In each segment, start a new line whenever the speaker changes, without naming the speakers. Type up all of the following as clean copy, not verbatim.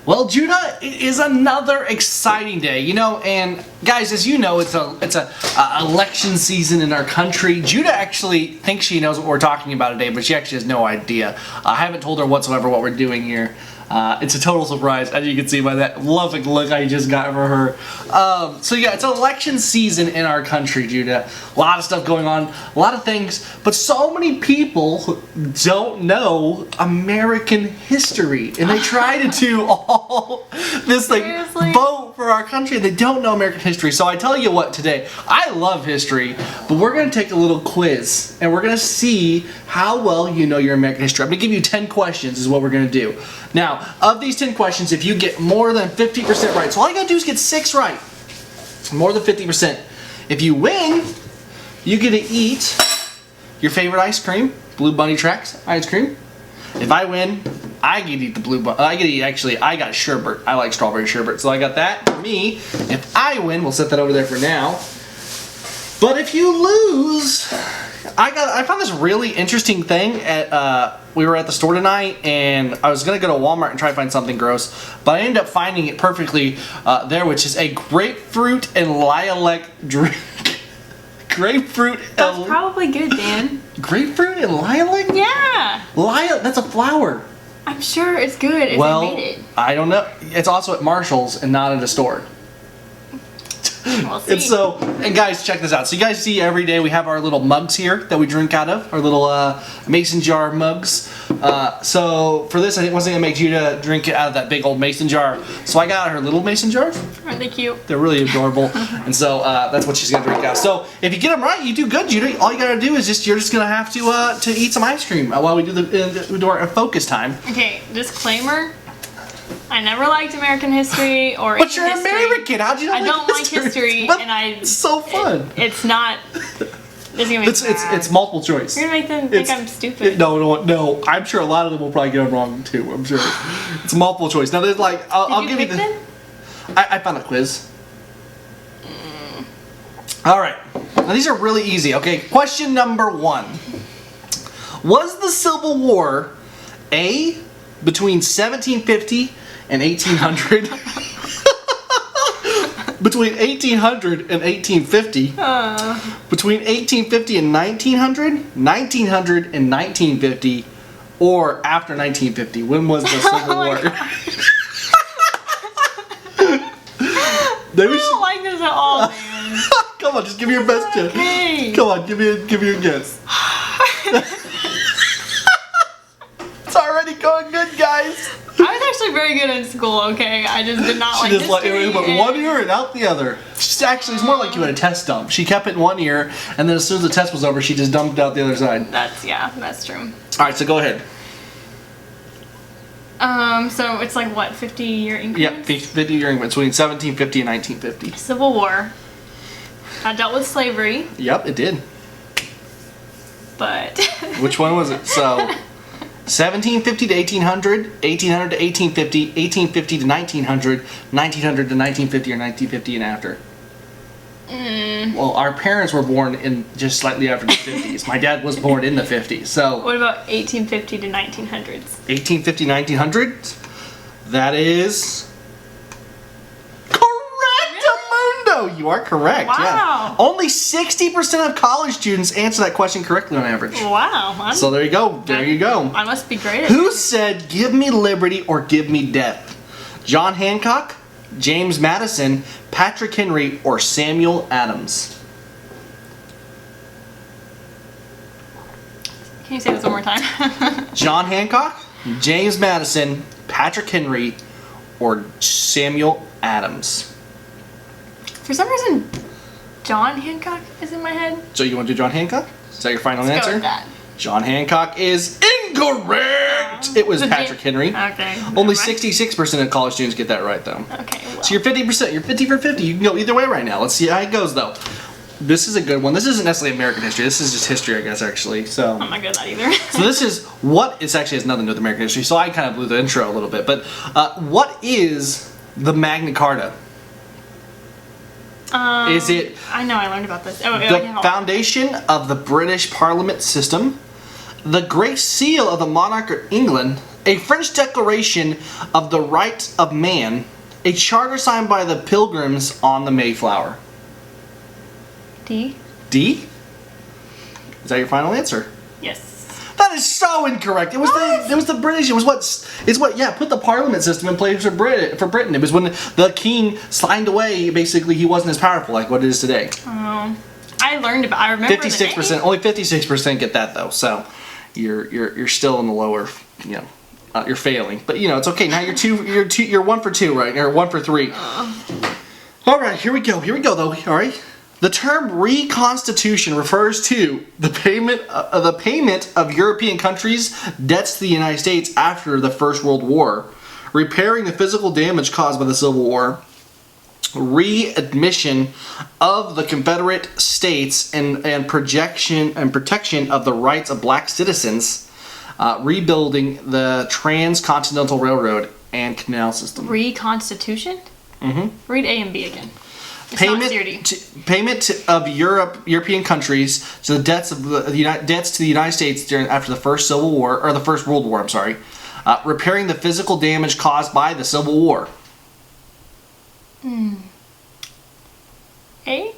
Well, Judah, it is another exciting day, you know, and guys, as you know, it's a election season in our country. Judah actually thinks she knows what we're talking about today, but she actually has no idea. I haven't told her whatsoever what we're doing here. It's a total surprise, as you can see by that loving look I just got for her. So yeah, it's election season in our country, Judah. A lot of stuff going on, a lot of things, but so many people don't know American history, and they try to do all this like
Seriously?
vote for our country, and they don't know American history. So I tell you what, today, I love history, but we're going to take a little quiz, and we're going to see how well you know your American history. I'm going to give you 10 questions is what we're going to do. Now, of these 10 questions, if you get more than 50% right, so all you gotta do is get 6 right, more than 50%. If you win, you get to eat your favorite ice cream, Blue Bunny Tracks ice cream. If I win, I get to eat the Blue Bunny. I get to eat, actually, I got sherbet. I like strawberry sherbet, so I got that for me. If I win, we'll set that over there for now. But if you lose, I found this really interesting thing at we were at the store tonight, and I was gonna go to Walmart and try to find something gross, but I ended up finding it perfectly there, which is a grapefruit and lilac drink. Grapefruit.
That's probably good, Dan.
Grapefruit and lilac?
Yeah.
Lilac. That's a flower.
I'm sure it's good if
Well,
they made it.
I don't know. It's also at Marshall's and not at a store.
We'll see.
And so, and guys, check this out. So you guys see every day we have our little mugs here that we drink out of, our little mason jar mugs. So for this, I wasn't gonna make Judah drink it out of that big old mason jar. So I got her little mason jars.
Aren't they cute?
They're really adorable, and so that's what she's gonna drink out. So if you get them right, you do good, Judah. All you gotta do is you're just gonna have to eat some ice cream while we do our focus time.
Okay, disclaimer. I never liked American history or
But you're
history.
American. How'd you not
I don't like history,
But
and I.
It's so fun.
It's not. It's gonna make
It's multiple choice.
You're gonna make them think
It's-
I'm stupid.
No. I'm sure a lot of them will probably get it wrong too. I'm sure. It's multiple choice. Now there's like I'll
Did
give
you
you
pick
the.
them?
I found a quiz. All right. Now these are really easy. Okay. Question number 1. Was the Civil War A between 1750 and 1800? Between 1800 and 1850? Between 1850 and 1900? 1900 and 1950? Or after 1950? When was the Civil
my
War?
I don't like this at all, man.
Come on, just give me your best guess.
Okay.
Come on, give me a guess. It's already going good, guys.
I was actually very good in school, okay? I just did not like
She just
history.
it went one ear and out the other. She's actually, it's more like you had a test dump. She kept it in one ear, and then as soon as the test was over, she just dumped it out the other side.
That's true.
All right, so go ahead.
So it's like what, 50-year increments?
Yeah, 50-year increments between 1750 and 1950.
Civil War. I dealt with slavery,
Yep, it did.
but
Which one was it? So, 1750 to 1800, 1800 to 1850, 1850 to 1900, 1900 to 1950, or 1950 and after. Well, our parents were born in just slightly after the 50s. My dad was born in the 50s, so
what about 1850 to 1900s?
1850, 1900. That is correct, Amundo. You are correct. Yeah.
Wow.
Only 60% of college students answer that question correctly on average.
Wow.
So there you go. There you go.
I must be great at
Who
it.
said, "Give me liberty or give me death"? John Hancock, James Madison, Patrick Henry, or Samuel Adams?
Can you say this one more time?
John Hancock, James Madison, Patrick Henry, or Samuel Adams?
For some reason, John Hancock is in my head.
So you want to do John Hancock? Is that your final
Let's
answer?
go with that.
John Hancock is incorrect! It was
Did
Patrick Henry.
Okay.
Only
never mind.
66% of college students get that right, though.
Okay, well.
So you're 50%. You're 50 for 50. You can go either way right now. Let's see how it goes, though. This is a good one. This isn't necessarily American history. This is just history, I guess, actually. So,
I'm not good at that either.
so this is what. It actually has nothing to do with American history. So I kind of blew the intro a little bit. But what is the Magna Carta? Is it
I know, I learned about this. Oh,
the
yeah,
foundation of the British Parliament system, the Great Seal of the Monarch of England, A French Declaration of the Rights of Man, a charter signed by the Pilgrims on the Mayflower.
D.
D? Is that your final answer?
Yes.
That is so incorrect. It was the British. It was put the parliament system in place for Britain. It was when the king signed away. Basically, he wasn't as powerful like what it is today.
Oh, I remember.
56%. Only 56% get that though. So you're still in the lower. You're failing. But it's okay. Now you're 1 for 2, right? Or 1 for 3. All right. Here we go though. All right. The term reconstitution refers to the payment of European countries' debts to the United States after the First World War, repairing the physical damage caused by the Civil War, readmission of the Confederate States and protection of the rights of black citizens, rebuilding the Transcontinental Railroad and canal system.
Reconstitution? Mm-hmm. Read A and B again.
Payment of European countries to the debts of the United States after the First Civil War or the First World War. I'm sorry, repairing the physical damage caused by the Civil War.
A.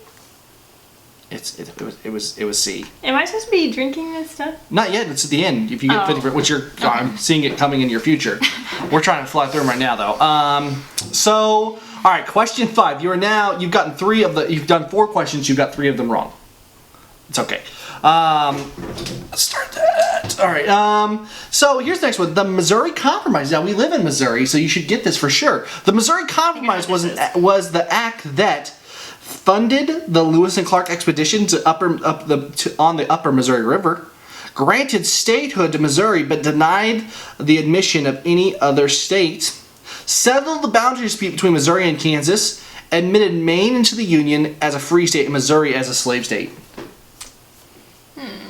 It was C.
Am I supposed to be drinking this stuff?
Not yet. It's at the end. If you get 50%, which I'm seeing it coming in your future. We're trying to fly through them right now, though. So, all right. Question 5. You've gotten 3 of the. You've done 4 questions. You've got 3 of them wrong. It's okay. Let's start that. All right. So here's the next one. The Missouri Compromise. Now we live in Missouri, so you should get this for sure. The Missouri Compromise was the act that funded the Lewis and Clark expedition on the upper Missouri River, granted statehood to Missouri but denied the admission of any other states, settled the boundary dispute between Missouri and Kansas, admitted Maine into the Union as a free state and Missouri as a slave state.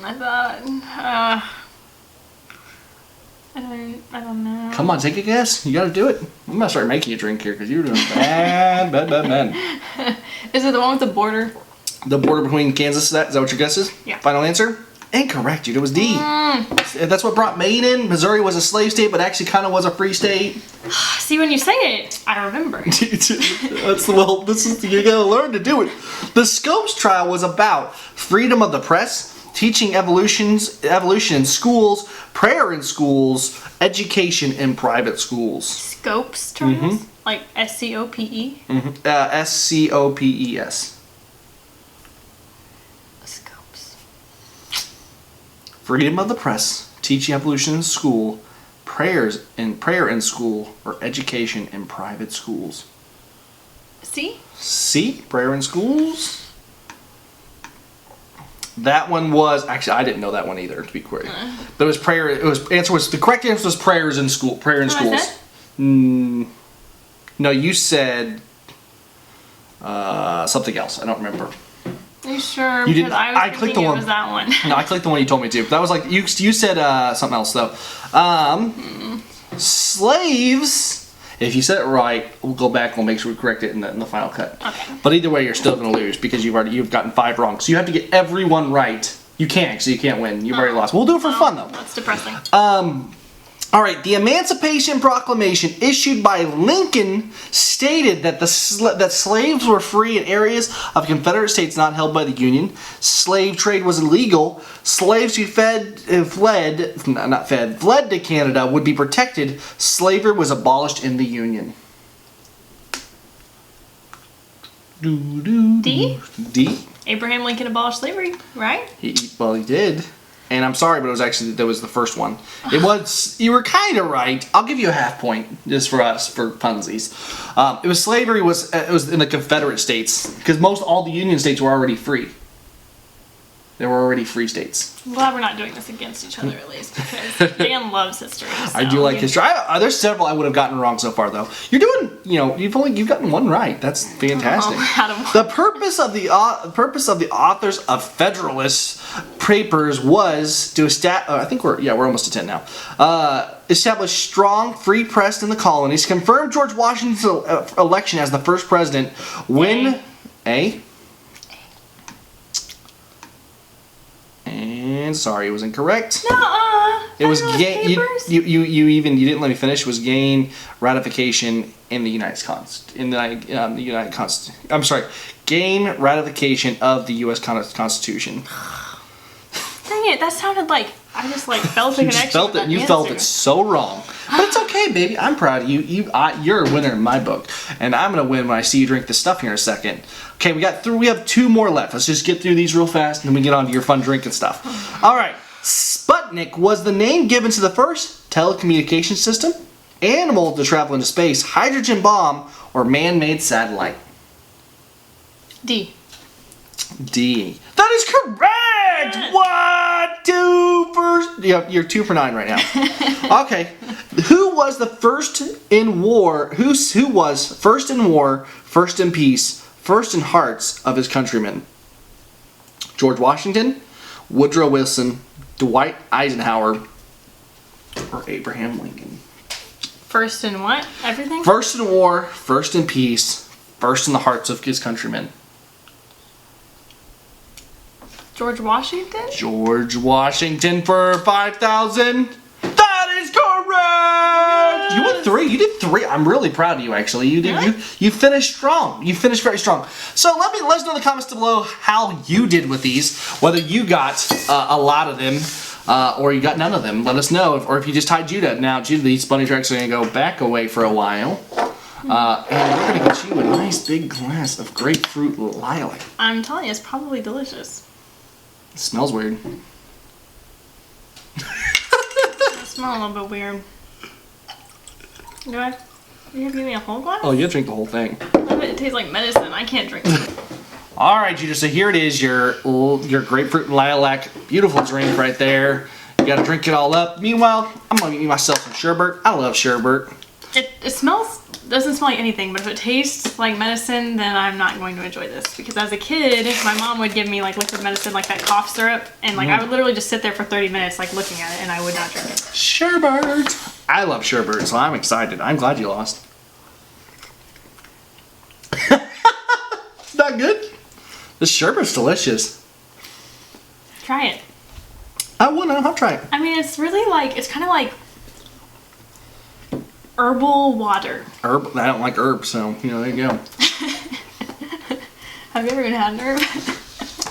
I thought. I don't know.
Come on, take a guess. You gotta do it. I'm gonna start making you drink here because you're doing bad.
Is it the one with the border?
The border between Kansas, is that what your guess is?
Yeah.
Final answer? Incorrect, dude. It was D. That's what brought Maine in. Missouri was a slave state, but actually kind of was a free state.
See, when you say it, I remember.
This is you gotta learn to do it. The Scopes trial was about freedom of the press, teaching evolution in schools, prayer in schools, education in private schools.
Scopes trials? Like SCOPE?
SCOPES.
Scopes.
Freedom of the press, teaching evolution in school, prayer in school, or education in private schools.
See?
Prayer in schools? That one was actually I didn't know that one either, to be clear. But it was prayer. The correct answer was prayers in school. Prayer in schools. No, you said something else. I don't remember.
Are you sure?
You didn't.
I clicked the one. It was that one.
No, I clicked the one you told me to. That was like you said something else though. Slaves. If you said it right, we'll go back and we'll make sure we correct it in the final cut.
Okay.
But either way, you're still going to lose because you've gotten 5 wrong. So you have to get everyone right. You can't, so you can't win. You've already lost. We'll do it for fun though.
That's depressing.
All right. The Emancipation Proclamation issued by Lincoln stated that that slaves were free in areas of Confederate states not held by the Union. Slave trade was illegal. Slaves who fled to Canada would be protected. Slavery was abolished in the Union.
D?
D?
Abraham Lincoln abolished slavery, right?
He did. And I'm sorry, but that was the first one. You were kind of right. I'll give you a half point just for funsies. Slavery was in the Confederate states because all the Union states were already free. They were already free states.
I'm glad we're not doing this against each other at least because Dan loves history. So
I do like history. There's several I would have gotten wrong so far though. You're doing, you've gotten 1 right. That's fantastic. The purpose of the authors of Federalist Papers was to establish. I think we're almost to 10 now. Establish strong free press in the colonies. Confirm George Washington's election as the first president. Win A. And And sorry, it was incorrect.
Nuh-uh.
It was
gain.
gain. You didn't let me finish. It was gain ratification in the United I'm sorry, gain ratification of the U.S. Constitution.
Dang it! That sounded like I just like felt a
You
connection.
just felt
with
it.
that
You felt it
answer.
so wrong, but it's okay, baby. I'm proud of you. You're a winner in my book, and I'm gonna win when I see you drink this stuff here in a second. Okay, we have 2 more left. Let's just get through these real fast, and then we get on to your fun drinking stuff. All right. Sputnik was the name given to the first telecommunication system, animal to travel into space, hydrogen bomb, or man-made satellite.
D.
D. That is correct! What? 2 for... Yep, you're 2 for 9 right now. Okay. Who was the first in war... Who was first in war, first in peace, first in hearts of his countrymen? George Washington, Woodrow Wilson, Dwight Eisenhower, or Abraham Lincoln?
First in what? Everything?
First in war, first in peace, first in the hearts of his countrymen.
George Washington?
George Washington for 5,000. That is correct!
Yes.
You went 3. You did 3. I'm really proud of you, actually. You did.
Really?
You finished strong. You finished very strong. So let us know in the comments below how you did with these. Whether you got a lot of them or you got none of them. Let us know. Or if you just tied Judah. Now, Judah, these bunny tracks are going to go back away for a while. And we're going to get you a nice big glass of grapefruit lilac.
I'm telling you, it's probably delicious.
It smells weird.
It smells a little bit weird. You have to give me a whole glass?
Oh, you drink the whole thing.
It tastes like medicine. I can't drink it.
All right, Judah. So here it is, your grapefruit and lilac, beautiful drink right there. You got to drink it all up. Meanwhile, I'm gonna get myself some sherbet. I love sherbet.
It doesn't smell like anything, but if it tastes like medicine, then I'm not going to enjoy this. Because as a kid, my mom would give me like liquid medicine, like that cough syrup, and like I would literally just sit there for 30 minutes like looking at it, and I would not drink it.
Sherbet. I love sherbet, so I'm excited. I'm glad you lost. Not good. This sherbet's delicious.
Try it.
I'll try it.
I mean, it's really like, it's kind of like herbal water.
Herb. I don't like herbs, so there you go.
Have you ever even had an herb?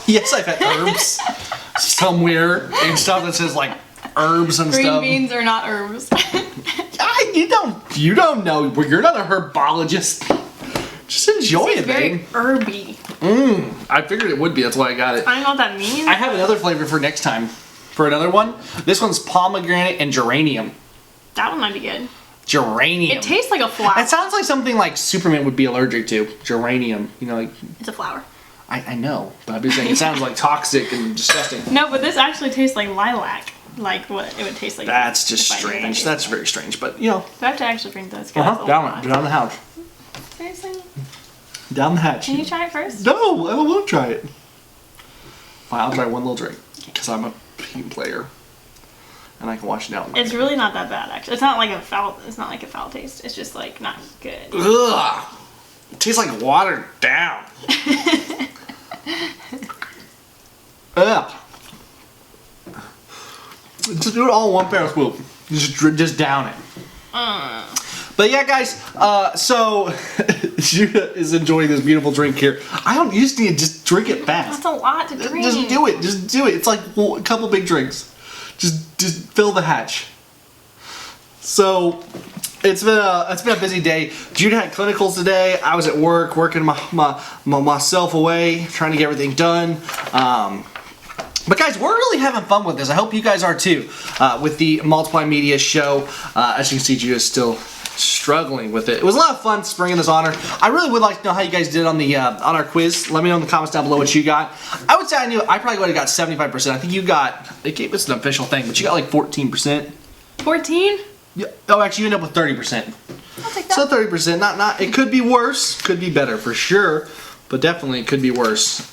Yes, I've had herbs somewhere and stuff that says like herbs and
Green
stuff.
beans are not herbs.
You don't know. You're not a herbologist. Just enjoy it,
Very
babe.
herby.
I figured it would be. That's why I got it.
I don't know what that means.
I have another flavor for next time. For another one. This one's pomegranate and geranium.
That one might be good.
Geranium.
It tastes like a flower.
It sounds like something like Superman would be allergic to. Geranium. Like
It's a flower.
I know, but I'm just saying it sounds like toxic and disgusting.
No, but this actually tastes like lilac. Like what it would taste like.
That's just
if I knew what that
strange.
tasted
That's
like.
very strange. But
Do I have to actually drink this? 'Cause that's a
down
lot.
the hatch.
Seriously?
Down the hatch.
Can you try it first?
No, I won't try it. Fine, I'll try one little drink because I'm a team player, and I can wash it down.
It's really not that bad, actually. It's not like a foul. It's not like a foul taste. It's just like not good.
Ugh. It tastes like watered down. Ugh. Just do it all in one fell swoop. Just down it. But yeah, guys. So Judah is enjoying this beautiful drink here. You just need to just drink it fast.
That's a lot to drink.
Just do it. Just do it. It's like a couple big drinks. Just fill the hatch. So it's been a busy day. Judah had clinicals today. I was at work working myself away, trying to get everything done. But guys, we're really having fun with this. I hope you guys are too. With the Multiply Media show, as you can see, Judah's still struggling with it. It was a lot of fun bringing this on her. I really would like to know how you guys did on the on our quiz. Let me know in the comments down below what you got. I would say I probably would have got 75%. I think you got, they gave us an official thing, but you got like 14%.
14?
Yeah. Oh, actually, you ended up with 30%.
I'll take that.
So 30%. Not. It could be worse. Could be better for sure, but definitely it could be worse.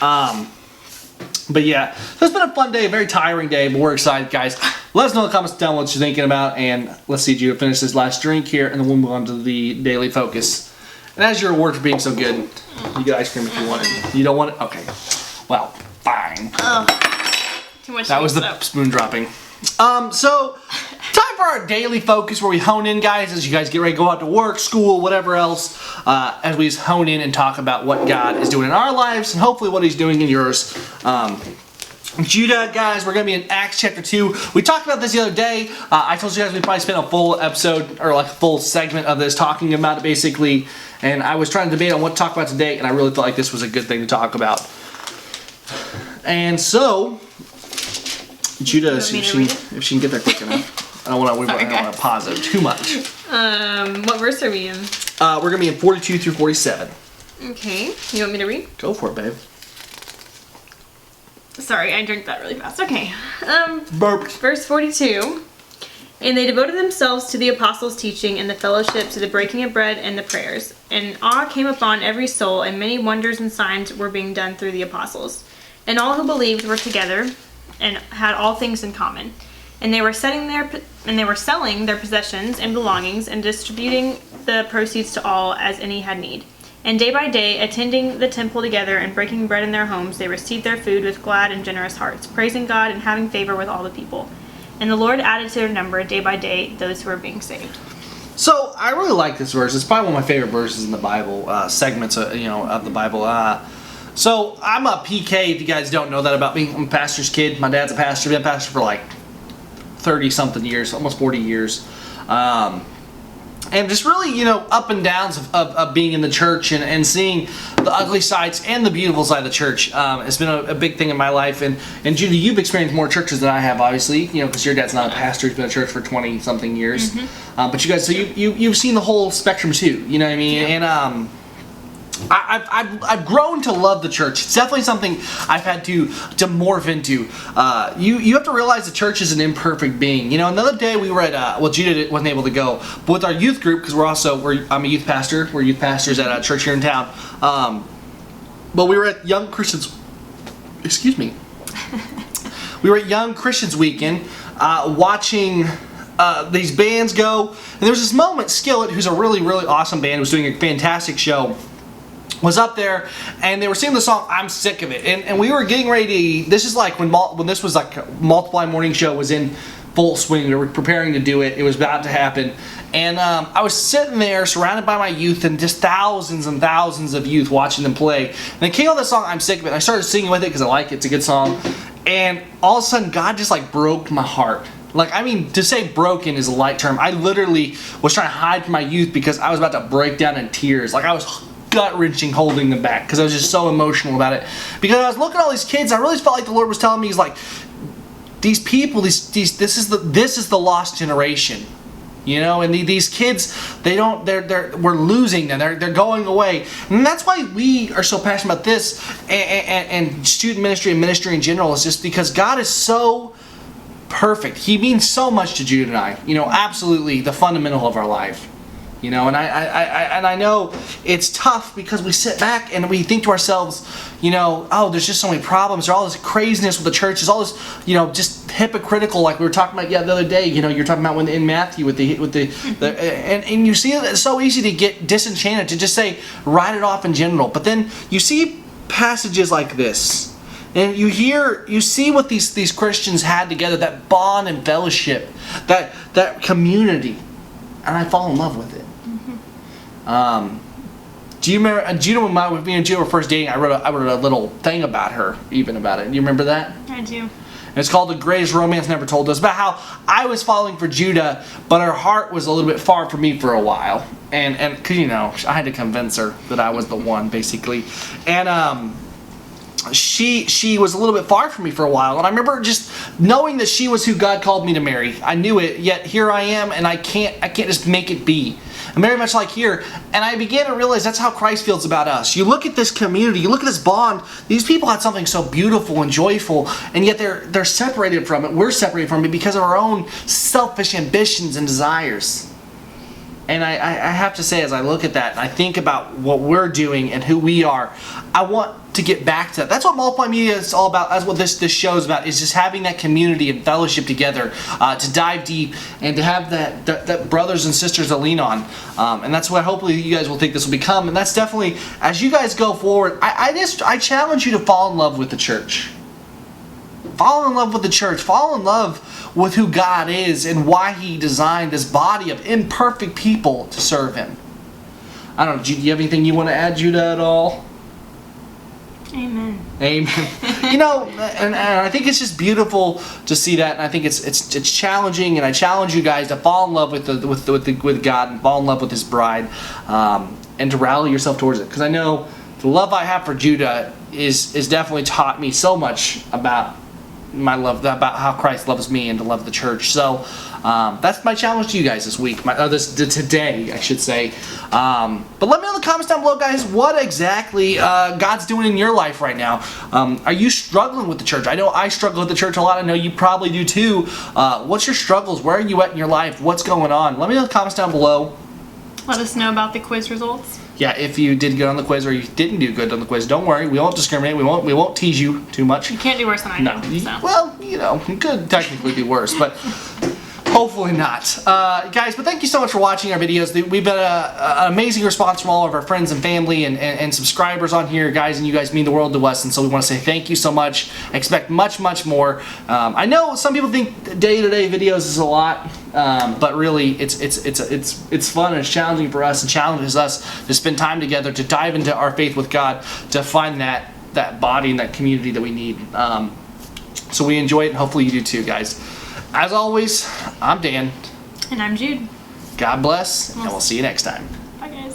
But yeah, so it's been a fun day, a very tiring day, but we're excited, guys. Let us know in the comments down what you're thinking about, and let's see Judah finish this last drink here, and then we'll move on to the daily focus. And as your reward for being so good, you get ice cream if you want it. You don't want it? Okay. Well, fine.
Too much.
That was the spoon dropping. So time for our daily focus where we hone in, guys, as you guys get ready to go out to work, school, whatever else, as we just hone in and talk about what God is doing in our lives and hopefully what he's doing in yours. Judah, guys, we're going to be in Acts chapter 2. We talked about this the other day. I told you guys we probably spent a full episode or like a full segment of this talking about it basically. And I was trying to debate on what to talk about today, and I really felt like this was a good thing to talk about. And so, Judah, if she can get there quick enough. I don't want to pause it too much.
What verse are we in?
We're going to be in 42 through 47.
Okay. You want me to read?
Go for it, babe.
Sorry, I drank that really fast. Okay.
Burp.
Verse 42. And they devoted themselves to the apostles' teaching and the fellowship, to the breaking of bread and the prayers. And awe came upon every soul, and many wonders and signs were being done through the apostles. And all who believed were together and had all things in common. And they were selling their possessions and belongings and distributing the proceeds to all as any had need. And day by day, attending the temple together and breaking bread in their homes, they received their food with glad and generous hearts, praising God and having favor with all the people. And the Lord added to their number day by day those who were being saved.
So I really like this verse. It's probably one of my favorite verses in the Bible, segments of the Bible. So I'm a PK. If you guys don't know that about me, I'm a pastor's kid. My dad's a pastor. Been a pastor for like 30-something years, almost 40 years. And just really, up and downs of being in the church and seeing the ugly sides and the beautiful side of the church. It's been a big thing in my life. And Judy, you've experienced more churches than I have, obviously, because your dad's not a pastor. He's been in church for 20-something years. Mm-hmm. But you guys, so you've seen the whole spectrum too, you know what I mean? Yeah. And I've grown to love the church. It's definitely something I've had to morph into. You have to realize the church is an imperfect being. Another day we were at Judah wasn't able to go, but with our youth group, because I'm a youth pastor. We're youth pastors at a church here in town. But we were at Young Christians. Excuse me. We were at Young Christians Weekend, watching these bands go, and there was this moment. Skillet, who's a really, really awesome band, was doing a fantastic show, was up there, and they were singing the song "I'm Sick of It," and we were getting ready to. This is like when this was like a Multiply morning show was in full swing. We were preparing to do it. It was about to happen, and I was sitting there surrounded by my youth and just thousands and thousands of youth watching them play. And they came on the song "I'm Sick of It," and I started singing with it because I like it. It's a good song, and all of a sudden God just like broke my heart. Like, I mean, to say broken is a light term. I literally was trying to hide from my youth because I was about to break down in tears. Like, I was gut-wrenching holding them back because I was just so emotional about it. Because I was looking at all these kids, I really felt like the Lord was telling me, He's like, these people, this is the lost generation. And these kids, we're losing them. They're going away. And that's why we are so passionate about this and student ministry and ministry in general. Is just because God is so perfect. He means so much to Jude and I. Absolutely the fundamental of our life. And I know it's tough because we sit back and we think to ourselves, oh, there's just so many problems. There's all this craziness with the church. There's all this, just hypocritical, like we were talking about the other day. You're talking about when in Matthew with the and you see it's so easy to get disenchanted to just say write it off in general. But then you see passages like this. And you see what these Christians had together, that bond and fellowship, that community, and I fall in love with it. Mm-hmm. Do you remember when me and Jill were first dating? I wrote a little thing about her, even about it. Do you remember that?
I do.
And it's called "The Greatest Romance Never Told." It's about how I was falling for Judah, but her heart was a little bit far from me for a while, and because I had to convince her that I was the one, basically, and she was a little bit far from me for a while, and I remember just knowing that she was who God called me to marry. I knew it, yet here I am, and I can't just make it be. I'm very much like here, and I began to realize that's how Christ feels about us. You look at this community, you look at this bond. These people had something so beautiful and joyful, and yet they're separated from it. We're separated from it because of our own selfish ambitions and desires. And I have to say, as I look at that and I think about what we're doing and who we are, I want to get back to that. That's what Multiply Media is all about. That's what this show is about, is just having that community and fellowship together, to dive deep and to have that brothers and sisters to lean on. And that's what hopefully you guys will think this will become. And that's definitely, as you guys go forward, I challenge you to fall in love with the church. Fall in love with the church. Fall in love with who God is and why He designed this body of imperfect people to serve Him. I don't know. Do you have anything you want to add, Judah, at all?
Amen.
Amen. You know, and I think it's just beautiful to see that, and I think it's challenging, and I challenge you guys to fall in love with God and fall in love with His bride, and to rally yourself towards it. Because I know the love I have for Judah is definitely taught me so much about my love, about how Christ loves me, and to love the church. So that's my challenge to you guys this week, today, I should say. But let me know in the comments down below, guys, what exactly God's doing in your life right now. Are you struggling with the church? I know I struggle with the church a lot. I know you probably do too. What's your struggles? Where are you at in your life? What's going on? Let me know in the comments down below.
Let us know about the quiz results.
Yeah, if you did good on the quiz or you didn't do good on the quiz, don't worry. We won't discriminate. We won't tease you too much.
You can't do worse than I do. So.
Well, you know, you could technically do worse, but hopefully not. Guys, but thank you so much for watching our videos. We've had an amazing response from all of our friends and family and subscribers on here, guys, and you guys mean the world to us, and so we want to say thank you so much. Expect much, much more. I know some people think day-to-day videos is a lot, but really it's fun and it's challenging for us and challenges us to spend time together, to dive into our faith with God, to find that body and that community that we need. So we enjoy it, and hopefully you do too, guys. As always, I'm Dan.
And I'm Jude.
God bless, and we'll see you next time.
Bye, guys.